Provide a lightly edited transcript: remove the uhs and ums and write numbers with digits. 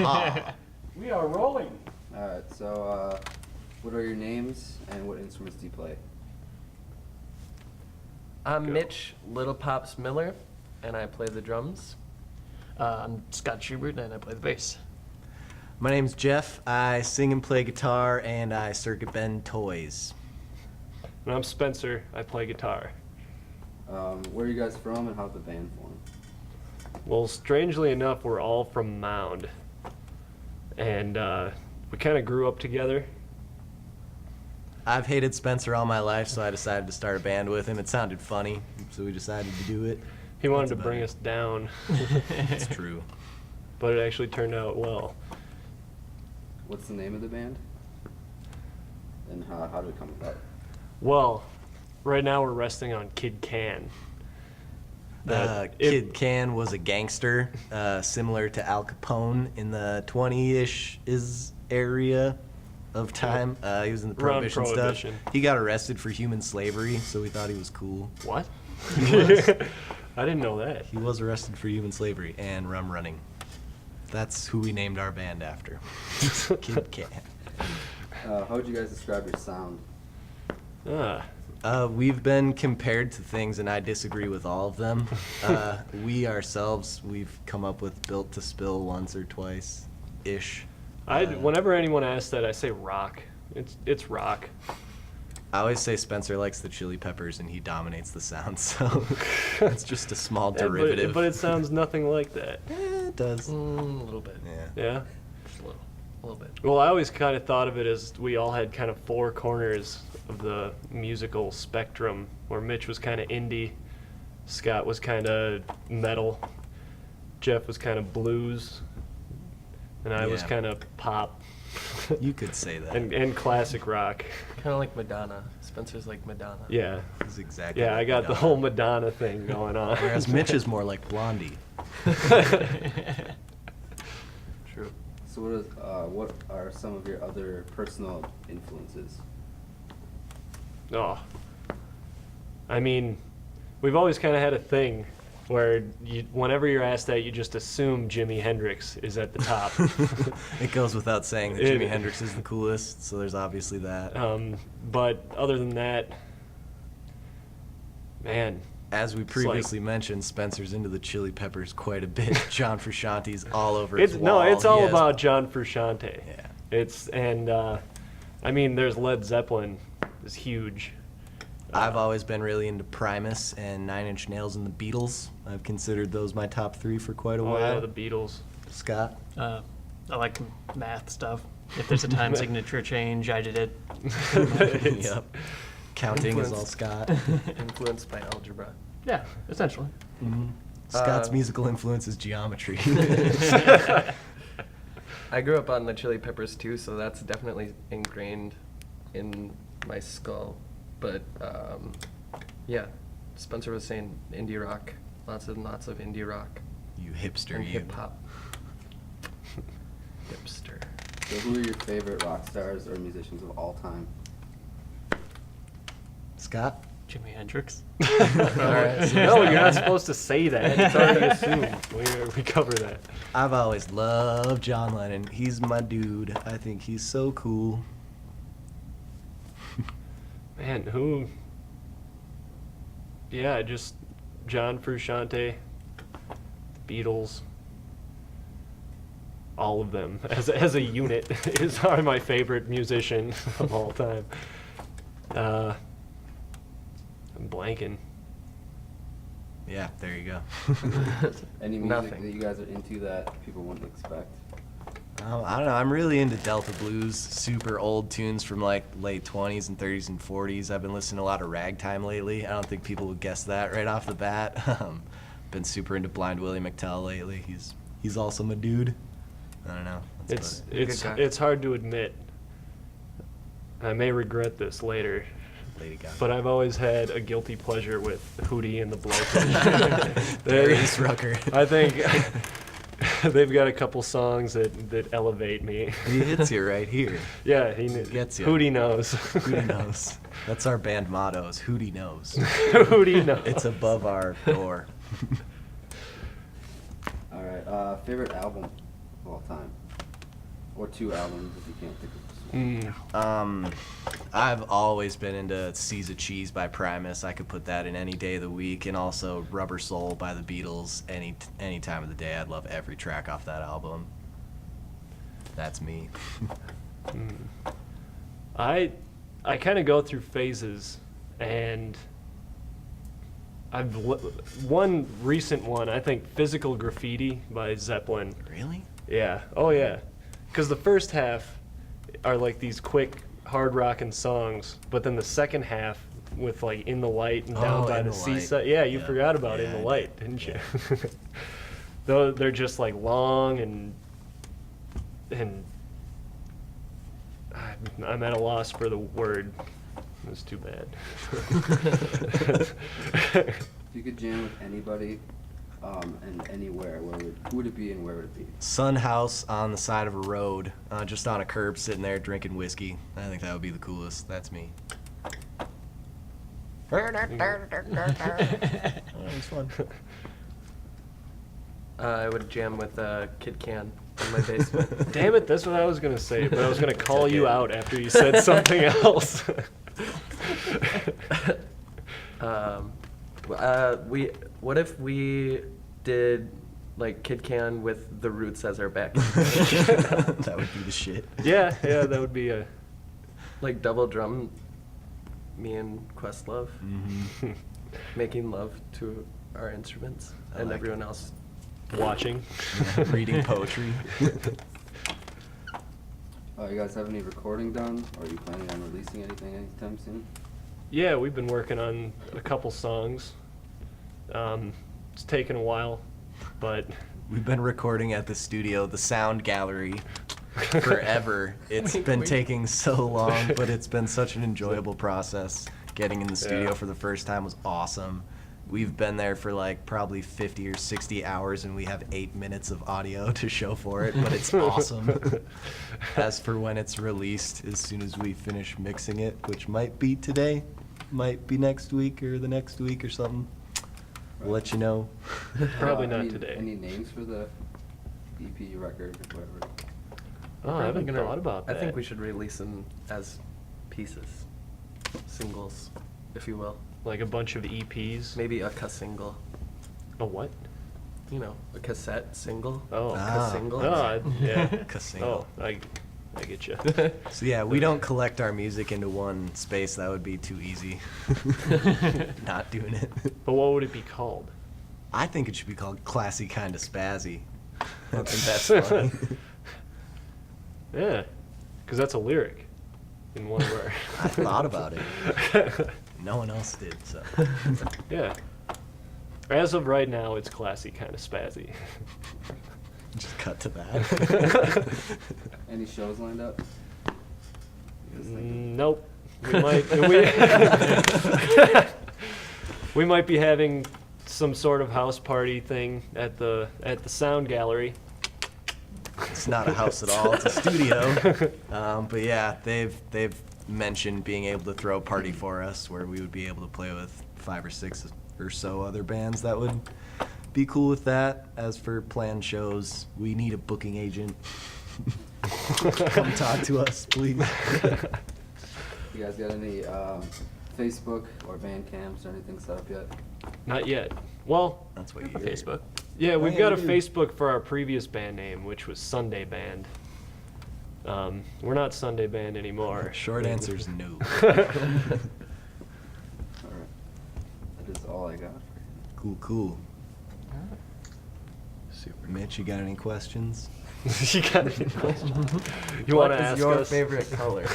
Aha. We are rolling. All right. So, what are your names and what instruments do you play? I'm Mitch Little Pops Miller, and I play the drums. I'm Scott Schubert, and I play the bass. My name's Jeff. I sing and play guitar, and I circuit bend toys. And I'm Spencer. I play guitar. Where are you guys from, and how did the band form? Well, strangely enough, we're all from Mound. And we kind of grew up together. I've hated Spencer all my life, so I decided to start a band with him. It sounded funny, so we decided to do it. He wanted That's to bring about us down, It's true. but it actually turned out well. What's the name of the band? And how did it come about? Well, right now we're resting on Kid Cann. Kid Cann was a gangster, similar to Al Capone in the 20-ish area of time. He was in the Around Prohibition Prohibition. stuff. He got arrested for human slavery, so we thought he was cool. What? He was. I didn't know that. He was arrested for human slavery and rum running. That's who we named our band after. Kid Cann. How would you guys describe your sound? We've been compared to things, and I disagree with all of them. We ourselves, we've come up with Built to Spill once or twice-ish. Whenever anyone asks that, I say rock. It's rock. I always say Spencer likes the Chili Peppers, and he dominates the sound, so it's just a small derivative. But it sounds nothing like that. It does. A little bit. Yeah. Yeah? Just a little bit. Well, I always kind of thought of it as we all had kind of four corners of the musical spectrum, where Mitch was kind of indie, Scott was kind of metal, Jeff was kind of blues, and I was Yeah. kind of pop You could say that. and classic rock. Kind of like Madonna. Spencer's like Madonna. Yeah. That's exactly Yeah, like I got the Madonna. whole Madonna thing going on. Whereas Mitch is more like Blondie. True. So, what are some of your other personal influences? Oh. I mean, we've always kind of had a thing where whenever you're asked that, you just assume Jimi Hendrix is at the top. It goes without saying that Jimi Hendrix is the coolest, so there's obviously that. But other than that, man, As we like- previously mentioned, Spencer's into the Chili Peppers quite a bit. John Frusciante's all over it's his wall. it's all He has- about John Frusciante. Yeah. I mean, there's Led Zeppelin is huge. I've always been really into Primus and Nine Inch Nails and the Beatles. I've considered those my top three for quite a Oh while. yeah, the Beatles. Scott? I like math stuff. If there's a time signature change, I did it. Yep. Counting is all Influenced. Scott. Influenced by algebra. Yeah, essentially. Scott's musical influence is geometry. I grew up on the Chili Peppers too, so that's definitely ingrained in my skull. But yeah, Spencer was saying indie rock, lots and lots of indie rock You hipster, and you. hip hop. Hipster. So, who are your favorite rock stars or musicians of all time? Scott? Jimi Hendrix. No, you're not supposed to say that. It's already assumed. We cover that. I've always loved John Lennon. He's my dude. I think he's so cool. Man, who? Yeah, just John Frusciante, Beatles, all of them as a unit are my favorite musician of all time. I'm blanking. Yeah, there you go. Any music Nothing. that you guys are into that people wouldn't expect? I don't know. I'm really into Delta blues, super old tunes from like late 20s and 30s and 40s. I've been listening to a lot of ragtime lately. I don't think people would guess that right off the bat. Been super into Blind Willie McTell lately. He's also my dude. I don't know. That's about It's Good guy. it's hard to admit. I may regret this later, it. Lady Gaga. but I've always had a guilty pleasure with Hootie and the Blowfish. Darius Rucker. I think they've got a couple songs that elevate me. He hits you right here. Yeah, he Gets ya. Hootie knows. Hootie knows. That's our band motto is Hootie knows. Hootie knows. It's above our door. All right. Favorite album of all time? Or 2 albums if you can't think of just one. I've always been into Seas of Cheese by Primus. I could put that in any day of the week, and also Rubber Soul by the Beatles. Any time of the day, I'd love every track off that album. That's me. I kind of go through phases, and one recent one, I think Physical Graffiti by Zeppelin. Really? Yeah. Oh yeah. Because the first half are like these quick hard rockin' songs, but then the second half with like In the Light and Down by In the the Light. Seaside. Yeah, you Yeah. forgot about In Yeah, the I Light, did. didn't you? Yeah. Though they're just like long and I'm at a loss for the word. It was too bad. If you could jam with anybody and anywhere, who would it be and where would it be? Sun House on the side of a road, just on a curb, sitting there drinking whiskey. I think that would be the coolest. That's me. It's fun. I would jam with Kid Cann in my basement. Damn it, that's what I was gonna say, but I was gonna call you out after you said something else. What if we did like Kid Cann with the Roots as our back? That would be the shit. Yeah, that would be a. Like double drum, me and Questlove, Mm-hmm. making love to our instruments, I and like everyone else. Watching. Reading poetry. You guys have any recording done? Or are you planning on releasing anything anytime soon? Yeah, we've been working on a couple songs. It's taken a while, but We've been recording at the studio, the Sound Gallery, forever. It's been taking so long, but it's been such an enjoyable process. Getting in the studio Yeah. for the first time was awesome. We've been there for like probably 50 or 60 hours, and we have 8 minutes of audio to show for it, but it's awesome. As for when it's released, as soon as we finish mixing it, which might be today, might be next week or the next week or something, we'll let you know. Probably not any, today. Any names for the EP record, whatever? Oh, I haven't thought about that. I think we should release them as pieces, singles, if you will. Like a bunch of EPs. Maybe a single. A what? You know, a cassette single. Oh. Single. Oh, yeah. Casingle. Oh, I get you. So yeah, we don't collect our music into one space. That would be too easy. Not doing it. But what would it be called? I think it should be called Classy Kinda Spazzy. I think that's funny. Yeah, because that's a lyric in one word. I thought about it. No one else did, so. Yeah. As of right now, it's classy, kind of spazzy. Just cut to that. Any shows lined up? You guys thinking? Nope. We might be having some sort of house party thing at the Sound Gallery. It's not a house at all, it's a studio. But yeah, they've mentioned being able to throw a party for us where we would be able to play with 5 or 6 or so other bands that would be cool with that. As for planned shows, we need a booking agent. Come talk to us, please. You guys got any Facebook or Bandcamps or anything set up yet? Not yet. Well, That's what you do. Facebook. yeah, we've yeah, got a we do. Facebook for our previous band name, which was Sunday Band. We're not Sunday Band anymore. Short answer is no. All right. That is all I got for you. Cool. Super. Mitch, you got any questions? You got any questions? You want to What is ask your us? favorite color?